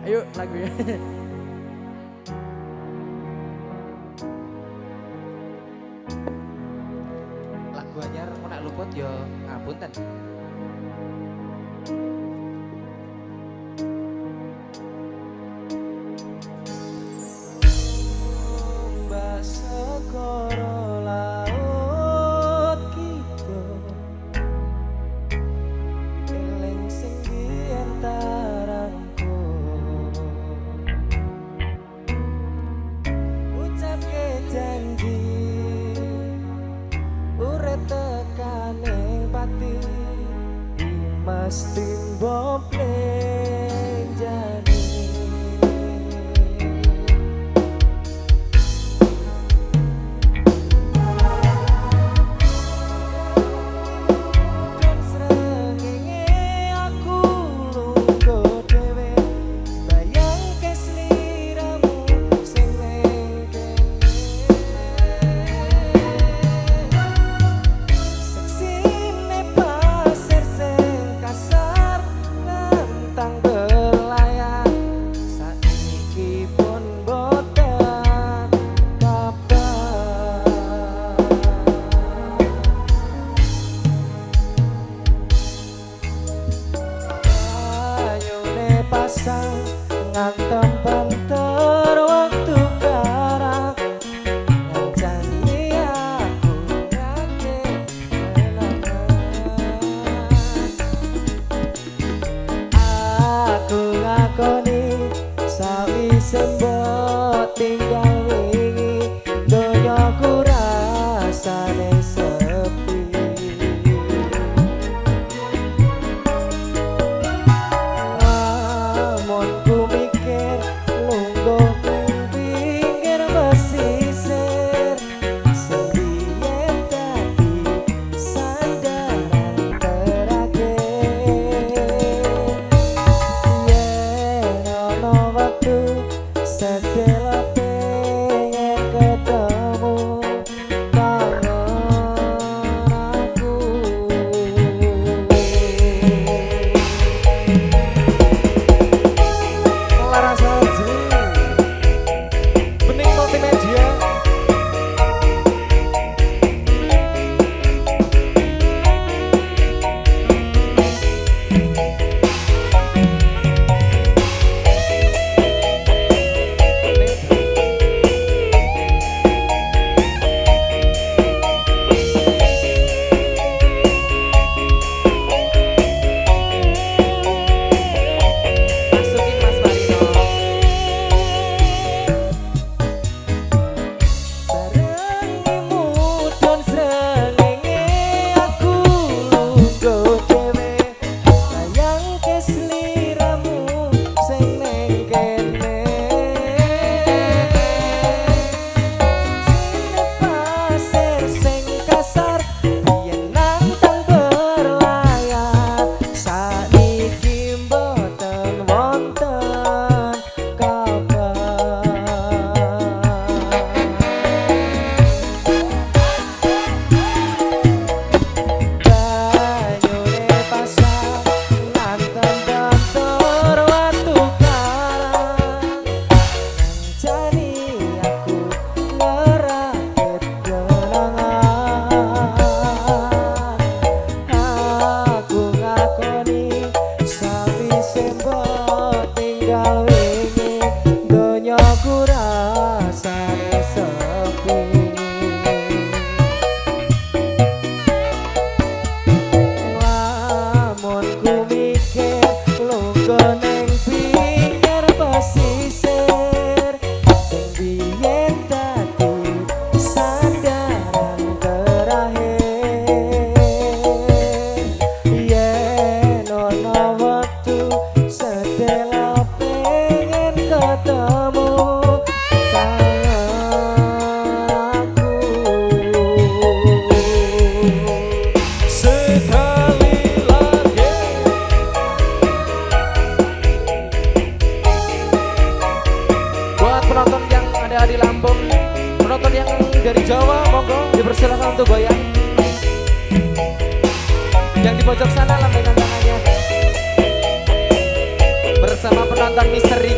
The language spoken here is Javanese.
Ayo lagu ya. Lagu anyar mau nak luput yo ngapunten. Mbak Sekoro laut kita eling sing diantarangku ucapke janji urip tekaning pati mesti mbok lenjani dan srengenge aku lungguh dhewe bayangke sliramu sing ning kene seksine pasir sing kasar nantang berlayar saiki pun boten kabar ayune pasang ngantem banter waktu karak ngancani aku ngake kenangan aku ngakoni sawise mbok tinggal wingi donyaku rasane sepi lamun ku mikir lungguh ning pinggir pesisir sendirian dadi sandaran terakhir yen ono waktu sedela pengen ketemu kangen aku Laras Haji Bening Multimedia masukin Mas Marino barengimu dan srengenge aku lungguh dhewe bayangke sliramu sing ning kene sine pasir sing kasar biyen nantang berlayar saiki mboten wonten kabar banyune pasang ngantem banter watu karang ngancani aku ngerakit kenangan aku ngakoni sawise mbok tinggal wingi donyaku rasane sepi lamun ku mikir lungguh ning pinggir pesisir sing biyen dadi sandaran terakhir yen ono waktu sedela pengen ketemu kangen aku sekali lagi buat penonton yang ada di Lampung, penonton yang dari Jawa monggo dipersilakan untuk goyang. Yang di pojok sana lambaikan tangannya bersama penonton misteri